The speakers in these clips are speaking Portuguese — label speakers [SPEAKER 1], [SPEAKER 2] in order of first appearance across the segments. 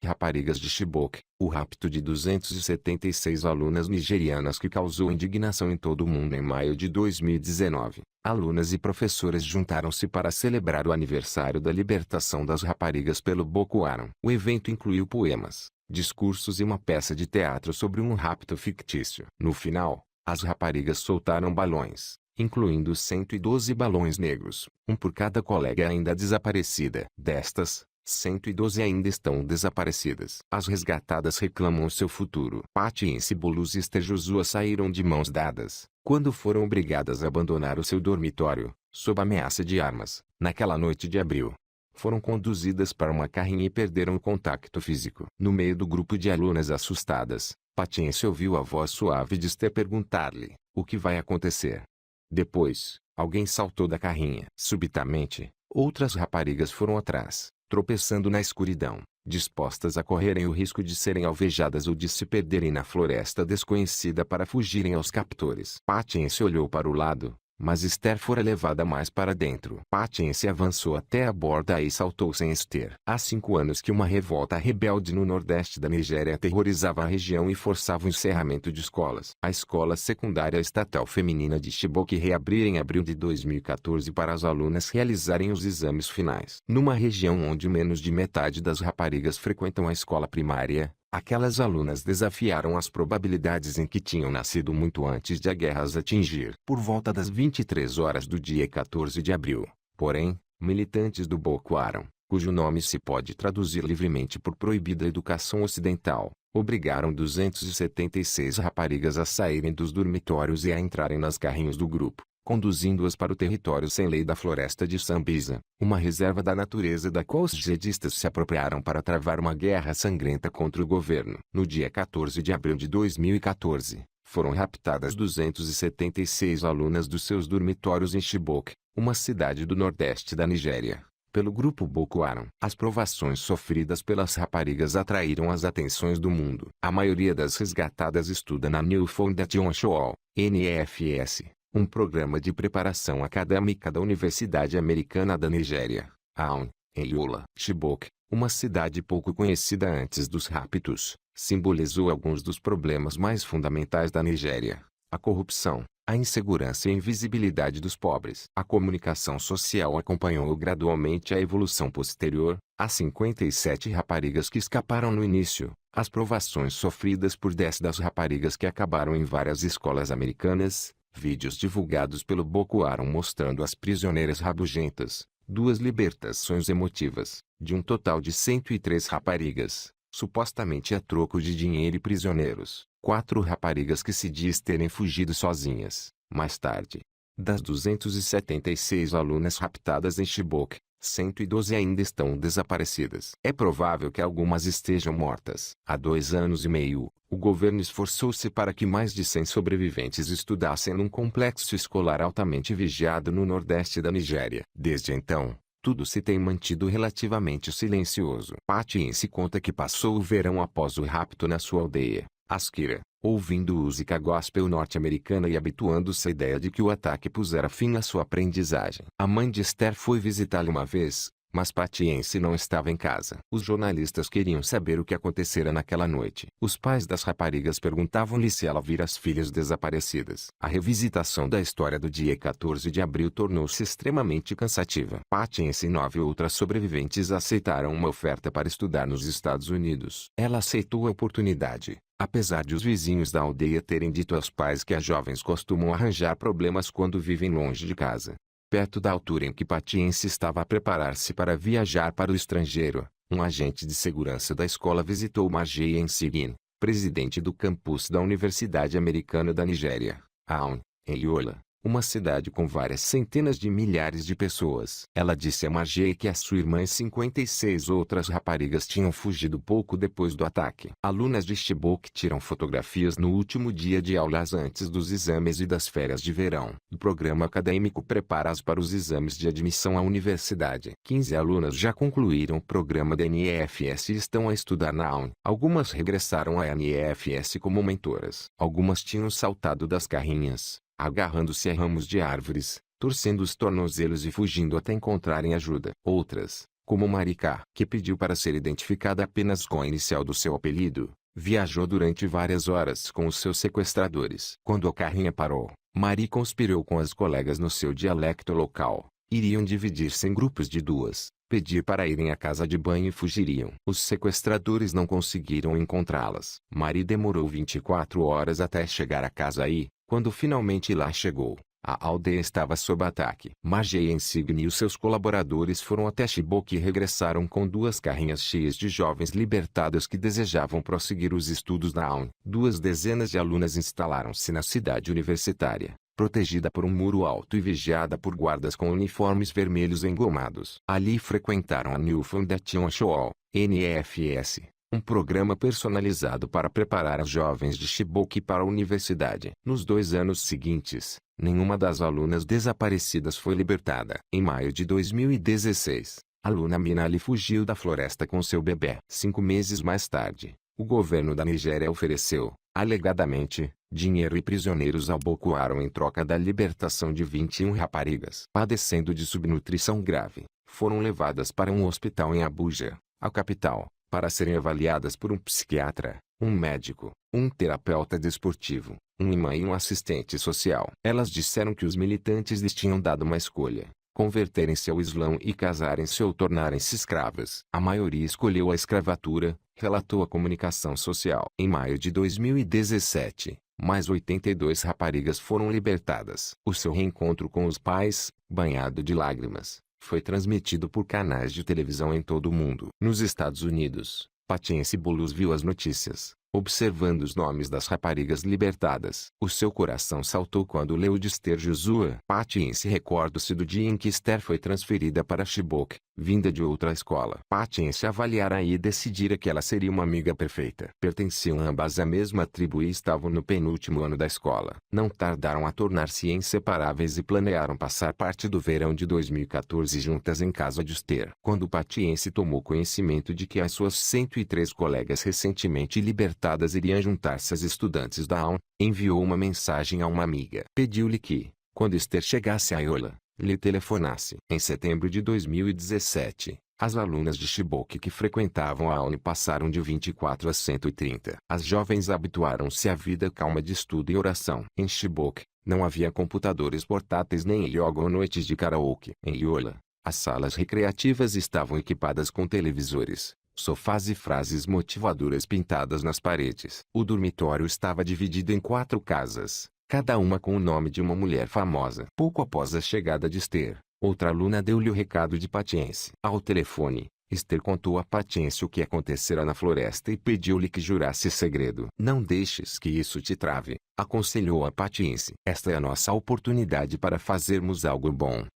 [SPEAKER 1] Raparigas de Chibok, o rapto de 276 alunas nigerianas que causou indignação em todo o mundo em maio de 2019. Alunas e professoras juntaram-se para celebrar o aniversário da libertação das raparigas pelo Boko Haram. O evento incluiu poemas, discursos e uma peça de teatro sobre um rapto fictício. No final, as raparigas soltaram balões, incluindo 112 balões negros, um por cada colega ainda desaparecida. Destas, 112 ainda estão desaparecidas. As resgatadas reclamam seu futuro. Patience Bolus e Esther Joshua saíram de mãos dadas, quando foram obrigadas a abandonar o seu dormitório, sob ameaça de armas, naquela noite de abril. Foram conduzidas para uma carrinha e perderam o contato físico. No meio do grupo de alunas assustadas, Patience ouviu a voz suave de Esther perguntar-lhe: "O que vai acontecer?" Depois, alguém saltou da carrinha. Subitamente, outras raparigas foram atrás, tropeçando na escuridão, dispostas a correrem o risco de serem alvejadas ou de se perderem na floresta desconhecida para fugirem aos captores. Patience olhou para o lado, mas Esther fora levada mais para dentro. Patience avançou até a borda e saltou sem Esther. Há 5 anos que uma revolta rebelde no nordeste da Nigéria aterrorizava a região e forçava o encerramento de escolas. A escola secundária estatal feminina de Chibok reabriu em abril de 2014 para as alunas realizarem os exames finais. Numa região onde menos de metade das raparigas frequentam a escola primária, aquelas alunas desafiaram as probabilidades em que tinham nascido muito antes de a guerra as atingir. Por volta das 23 horas do dia 14 de abril, porém, militantes do Boko Haram, cujo nome se pode traduzir livremente por Proibida Educação Ocidental, obrigaram 276 raparigas a saírem dos dormitórios e a entrarem nas carrinhas do grupo, conduzindo-as para o território sem lei da floresta de Sambisa, uma reserva da natureza da qual os jihadistas se apropriaram para travar uma guerra sangrenta contra o governo. No dia 14 de abril de 2014, foram raptadas 276 alunas dos seus dormitórios em Chibok, uma cidade do nordeste da Nigéria, pelo grupo Boko Haram. As provações sofridas pelas raparigas atraíram as atenções do mundo. A maioria das resgatadas estuda na New Foundation Shoal, NFS, um programa de preparação acadêmica da Universidade Americana da Nigéria, AUN, em Yola. Chibok, uma cidade pouco conhecida antes dos raptos, simbolizou alguns dos problemas mais fundamentais da Nigéria: a corrupção, a insegurança e a invisibilidade dos pobres. A comunicação social acompanhou gradualmente a evolução posterior. As 57 raparigas que escaparam no início, as provações sofridas por 10 das raparigas que acabaram em várias escolas americanas, vídeos divulgados pelo Boko Haram mostrando as prisioneiras rabugentas, 2 libertações emotivas, de um total de 103 raparigas, supostamente a troco de dinheiro e prisioneiros, 4 raparigas que se diz terem fugido sozinhas. Mais tarde, das 276 alunas raptadas em Chibok, 112 ainda estão desaparecidas. É provável que algumas estejam mortas. Há 2 anos e meio, o governo esforçou-se para que mais de 100 sobreviventes estudassem num complexo escolar altamente vigiado no nordeste da Nigéria. Desde então, tudo se tem mantido relativamente silencioso. Patience conta que passou o verão após o rapto na sua aldeia, Askira, ouvindo música gospel norte-americana e habituando-se à ideia de que o ataque pusera fim à sua aprendizagem. A mãe de Esther foi visitá-la uma vez, mas Patience não estava em casa. Os jornalistas queriam saber o que acontecera naquela noite. Os pais das raparigas perguntavam-lhe se ela vira as filhas desaparecidas. A revisitação da história do dia 14 de abril tornou-se extremamente cansativa. Patience e 9 outras sobreviventes aceitaram uma oferta para estudar nos Estados Unidos. Ela aceitou a oportunidade, apesar de os vizinhos da aldeia terem dito aos pais que as jovens costumam arranjar problemas quando vivem longe de casa. Perto da altura em que Patience estava a preparar-se para viajar para o estrangeiro, um agente de segurança da escola visitou Marjei Nsigin, presidente do campus da Universidade Americana da Nigéria, AUN, em Yola, uma cidade com várias centenas de milhares de pessoas. Ela disse a Marjei que a sua irmã e 56 outras raparigas tinham fugido pouco depois do ataque. Alunas de Chibok tiram fotografias no último dia de aulas antes dos exames e das férias de verão. O programa acadêmico prepara-as para os exames de admissão à universidade. 15 alunas já concluíram o programa da NFS e estão a estudar na AUN. Algumas regressaram à NFS como mentoras. Algumas tinham saltado das carrinhas, agarrando-se a ramos de árvores, torcendo os tornozelos e fugindo até encontrarem ajuda. Outras, como Marika, que pediu para ser identificada apenas com a inicial do seu apelido, viajou durante várias horas com os seus sequestradores. Quando a carrinha parou, Mari conspirou com as colegas no seu dialecto local. Iriam dividir-se em grupos de duas, pedir para irem à casa de banho e fugiriam. Os sequestradores não conseguiram encontrá-las. Mari demorou 24 horas até chegar à casa e, quando finalmente lá chegou, a aldeia estava sob ataque. Margie Insigne e os seus colaboradores foram até Chibok e regressaram com duas carrinhas cheias de jovens libertados que desejavam prosseguir os estudos na AUN. 2 dezenas de alunas instalaram-se na cidade universitária, protegida por um muro alto e vigiada por guardas com uniformes vermelhos engomados. Ali frequentaram a New Foundation Shoal, NFS, um programa personalizado para preparar as jovens de Chibok para a universidade. Nos 2 anos seguintes, nenhuma das alunas desaparecidas foi libertada. Em maio de 2016, a aluna Minali fugiu da floresta com seu bebê. 5 meses mais tarde, o governo da Nigéria ofereceu, alegadamente, dinheiro e prisioneiros ao Boko Haram em troca da libertação de 21 raparigas. Padecendo de subnutrição grave, foram levadas para um hospital em Abuja, a capital, para serem avaliadas por um psiquiatra, um médico, um terapeuta desportivo, um imã e um assistente social. Elas disseram que os militantes lhes tinham dado uma escolha: converterem-se ao Islã e casarem-se ou tornarem-se escravas. A maioria escolheu a escravatura, relatou a comunicação social. Em maio de 2017, mais 82 raparigas foram libertadas. O seu reencontro com os pais, banhado de lágrimas, foi transmitido por canais de televisão em todo o mundo. Nos Estados Unidos, Patience Bolus viu as notícias, observando os nomes das raparigas libertadas. O seu coração saltou quando leu de Esther Joshua. Patience recorda-se do dia em que Esther foi transferida para Chibok, vinda de outra escola. Patience avaliara e decidira que ela seria uma amiga perfeita. Pertenciam ambas à mesma tribo e estavam no penúltimo ano da escola. Não tardaram a tornar-se inseparáveis e planearam passar parte do verão de 2014 juntas em casa de Esther. Quando Patience tomou conhecimento de que as suas 103 colegas recentemente libertadas iriam juntar-se às estudantes da AUN, enviou uma mensagem a uma amiga. Pediu-lhe que, quando Esther chegasse a Iola, lhe telefonasse. Em setembro de 2017, as alunas de Chibok que frequentavam a UNI passaram de 24 a 130. As jovens habituaram-se à vida calma de estudo e oração. Em Chibok, não havia computadores portáteis nem yoga ou noites de karaoke. Em Iola, as salas recreativas estavam equipadas com televisores, sofás e frases motivadoras pintadas nas paredes. O dormitório estava dividido em 4 casas, cada uma com o nome de uma mulher famosa. Pouco após a chegada de Esther, outra aluna deu-lhe o recado de Patience. Ao telefone, Esther contou a Patience o que acontecera na floresta e pediu-lhe que jurasse segredo. Não deixes que isso te trave, aconselhou a Patience. Esta é a nossa oportunidade para fazermos algo bom.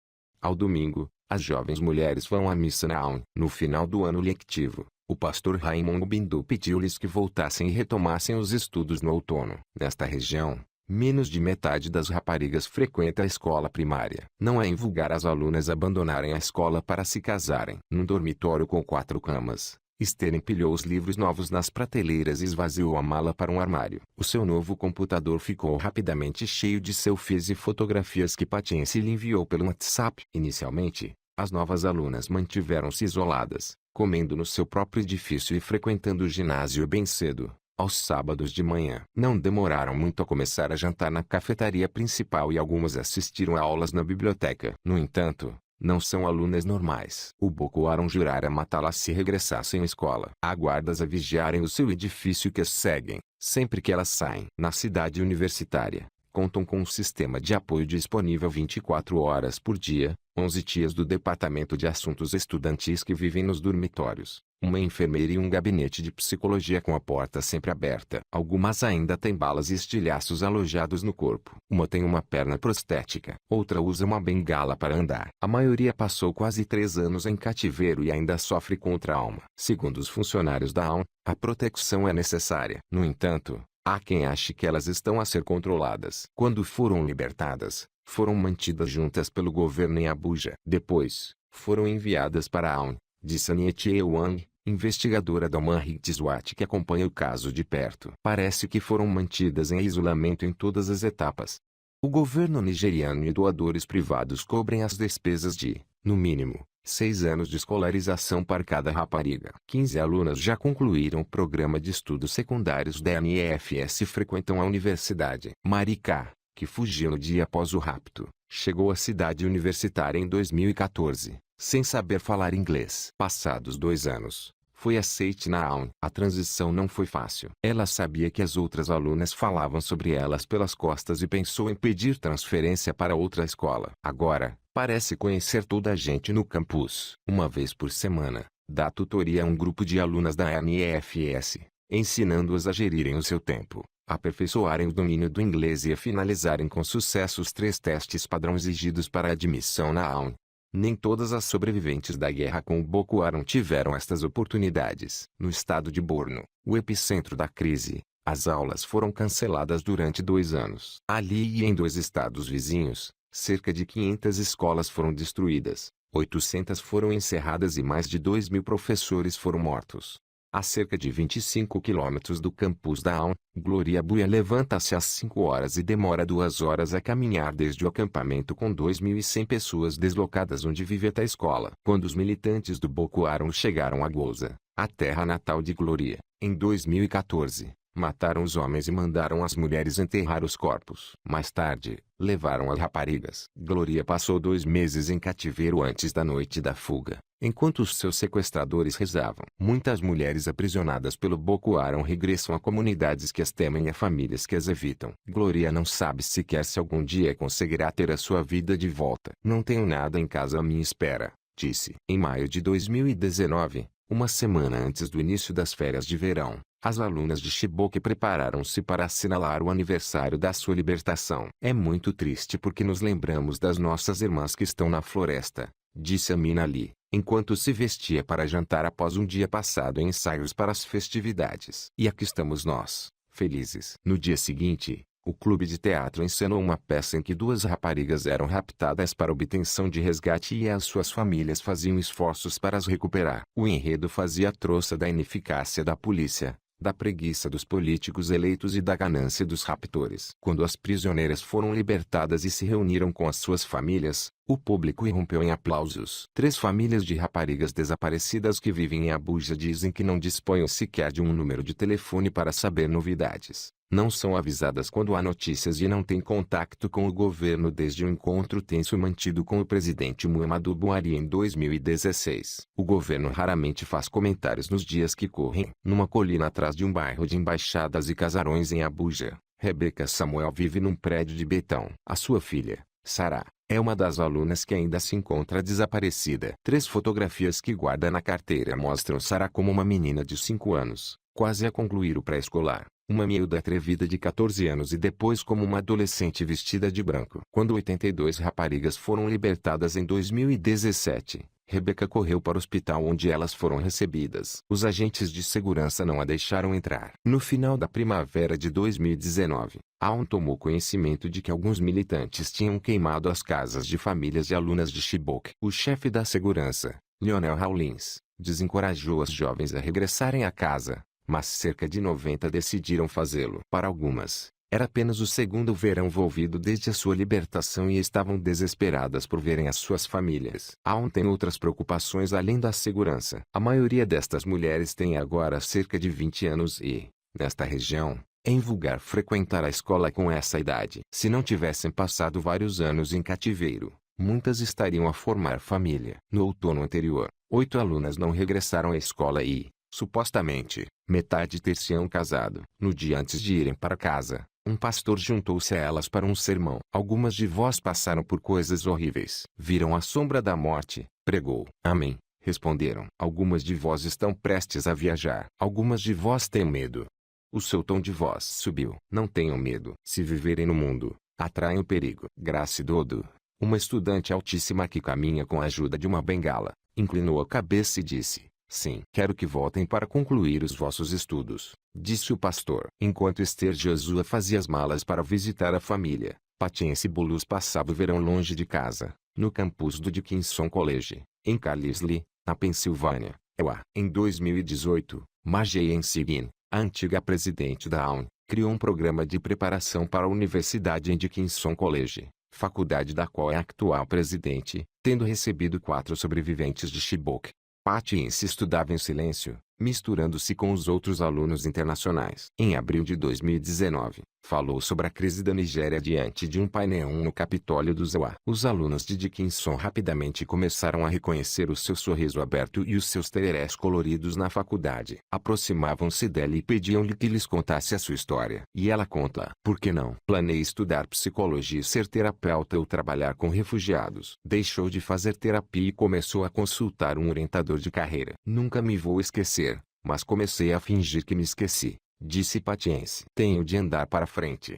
[SPEAKER 1] Ao domingo, as jovens mulheres vão à missa na AUN. No final do ano letivo, o pastor Raymond Bindu pediu-lhes que voltassem e retomassem os estudos no outono. Nesta região, menos de metade das raparigas frequenta a escola primária. Não é invulgar as alunas abandonarem a escola para se casarem. Num dormitório com 4 camas, Esther empilhou os livros novos nas prateleiras e esvaziou a mala para um armário. O seu novo computador ficou rapidamente cheio de selfies e fotografias que Patience lhe enviou pelo WhatsApp. Inicialmente, as novas alunas mantiveram-se isoladas, comendo no seu próprio edifício e frequentando o ginásio bem cedo, aos sábados de manhã. Não demoraram muito a começar a jantar na cafetaria principal e algumas assistiram a aulas na biblioteca. No entanto, não são alunas normais. O Boko Haram jurara matá-las se regressassem à escola. Há guardas a vigiarem o seu edifício que as seguem, sempre que elas saem. Na cidade universitária, contam com um sistema de apoio disponível 24 horas por dia, 11 tias do Departamento de Assuntos Estudantis que vivem nos dormitórios, uma enfermeira e um gabinete de psicologia com a porta sempre aberta. Algumas ainda têm balas e estilhaços alojados no corpo. Uma tem uma perna prostética, outra usa uma bengala para andar. A maioria passou quase 3 anos em cativeiro e ainda sofre com o trauma. Segundo os funcionários da AUN, a proteção é necessária. No entanto, há quem ache que elas estão a ser controladas. Quando foram libertadas, foram mantidas juntas pelo governo em Abuja. Depois, foram enviadas para a AUN, disse Nietzsche Wang, investigadora da Human Rights Watch que acompanha o caso de perto. Parece que foram mantidas em isolamento em todas as etapas. O governo nigeriano e doadores privados cobrem as despesas de, no mínimo, 6 anos de escolarização para cada rapariga. 15 alunas já concluíram o programa de estudos secundários da NEFS e frequentam a universidade. Maricá, que fugiu no dia após o rapto, chegou à cidade universitária em 2014, sem saber falar inglês. Passados 2 anos, foi aceite na AUN. A transição não foi fácil. Ela sabia que as outras alunas falavam sobre elas pelas costas e pensou em pedir transferência para outra escola. Agora, parece conhecer toda a gente no campus. Uma vez por semana, dá tutoria a um grupo de alunas da NEFS, ensinando-as a gerirem o seu tempo, aperfeiçoarem o domínio do inglês e a finalizarem com sucesso os 3 testes padrão exigidos para a admissão na AUN. Nem todas as sobreviventes da guerra com o Boko Haram tiveram estas oportunidades. No estado de Borno, o epicentro da crise, as aulas foram canceladas durante 2 anos. Ali e em 2 estados vizinhos, cerca de 500 escolas foram destruídas, 800 foram encerradas e mais de 2.000 professores foram mortos. A cerca de 25 quilômetros do campus da AUN, Gloria Buia levanta-se às 5 horas e demora 2 horas a caminhar desde o acampamento com 2.100 pessoas deslocadas onde vive até a escola. Quando os militantes do Boko Haram chegaram a Gouza, a terra natal de Gloria, em 2014, mataram os homens e mandaram as mulheres enterrar os corpos. Mais tarde, levaram as raparigas. Gloria passou 2 meses em cativeiro antes da noite da fuga, enquanto os seus sequestradores rezavam. Muitas mulheres aprisionadas pelo Boko Haram regressam a comunidades que as temem e a famílias que as evitam. Gloria não sabe sequer se algum dia conseguirá ter a sua vida de volta. Não tenho nada em casa à minha espera, disse. Em maio de 2019, uma semana antes do início das férias de verão, as alunas de Chibok prepararam-se para assinalar o aniversário da sua libertação. É muito triste porque nos lembramos das nossas irmãs que estão na floresta, disse Amina Ali, enquanto se vestia para jantar após um dia passado em ensaios para as festividades. E aqui estamos nós, felizes. No dia seguinte, o clube de teatro encenou uma peça em que 2 raparigas eram raptadas para obtenção de resgate e as suas famílias faziam esforços para as recuperar. O enredo fazia troça da ineficácia da polícia, da preguiça dos políticos eleitos e da ganância dos raptores. Quando as prisioneiras foram libertadas e se reuniram com as suas famílias, o público irrompeu em aplausos. 3 famílias de raparigas desaparecidas que vivem em Abuja dizem que não dispõem sequer de um número de telefone para saber novidades. Não são avisadas quando há notícias e não têm contato com o governo desde o encontro tenso mantido com o presidente Muhammadu Buhari em 2016. O governo raramente faz comentários nos dias que correm. Numa colina atrás de um bairro de embaixadas e casarões em Abuja, Rebecca Samuel vive num prédio de betão. A sua filha, Sarah, é uma das alunas que ainda se encontra desaparecida. 3 fotografias que guarda na carteira mostram Sarah como uma menina de 5 anos, quase a concluir o pré-escolar, uma miúda atrevida de 14 anos e depois como uma adolescente vestida de branco. Quando 82 raparigas foram libertadas em 2017, Rebecca correu para o hospital onde elas foram recebidas. Os agentes de segurança não a deixaram entrar. No final da primavera de 2019, a AUN tomou conhecimento de que alguns militantes tinham queimado as casas de famílias de alunas de Chibok. O chefe da segurança, Lionel Rawlins, desencorajou as jovens a regressarem à casa, mas cerca de 90 decidiram fazê-lo. Para algumas, era apenas o segundo verão envolvido desde a sua libertação e estavam desesperadas por verem as suas famílias. A AUN tem outras preocupações além da segurança. A maioria destas mulheres tem agora cerca de 20 anos e, nesta região, é invulgar frequentar a escola com essa idade. Se não tivessem passado vários anos em cativeiro, muitas estariam a formar família. No outono anterior, 8 alunas não regressaram à escola e, supostamente, metade ter-se-ão casado. No dia antes de irem para casa, um pastor juntou-se a elas para um sermão. Algumas de vós passaram por coisas horríveis. Viram a sombra da morte, pregou. Amém, responderam. Algumas de vós estão prestes a viajar. Algumas de vós têm medo. O seu tom de voz subiu. Não tenham medo. Se viverem no mundo, atraem o perigo. Grace Dodo, uma estudante altíssima que caminha com a ajuda de uma bengala, inclinou a cabeça e disse: sim, quero que voltem para concluir os vossos estudos, disse o pastor. Enquanto Esther Joshua fazia as malas para visitar a família, Patience Bulus passava o verão longe de casa, no campus do Dickinson College, em Carlisle, na Pensilvânia, EUA. Em 2018, Marjane Sagan, a antiga presidente da AUN, criou um programa de preparação para a universidade em Dickinson College, faculdade da qual é atual presidente, tendo recebido 4 sobreviventes de Chibok. Patience estudava em silêncio, misturando-se com os outros alunos internacionais. Em abril de 2019, falou sobre a crise da Nigéria diante de um painel no Capitólio do ZEUA. Os alunos de Dickinson rapidamente começaram a reconhecer o seu sorriso aberto e os seus tererés coloridos na faculdade. Aproximavam-se dela e pediam-lhe que lhes contasse a sua história. E ela conta: por que não? Planei estudar psicologia e ser terapeuta ou trabalhar com refugiados. Deixou de fazer terapia e começou a consultar um orientador de carreira. Nunca me vou esquecer, mas comecei a fingir que me esqueci, disse Patience. Tenho de andar para frente.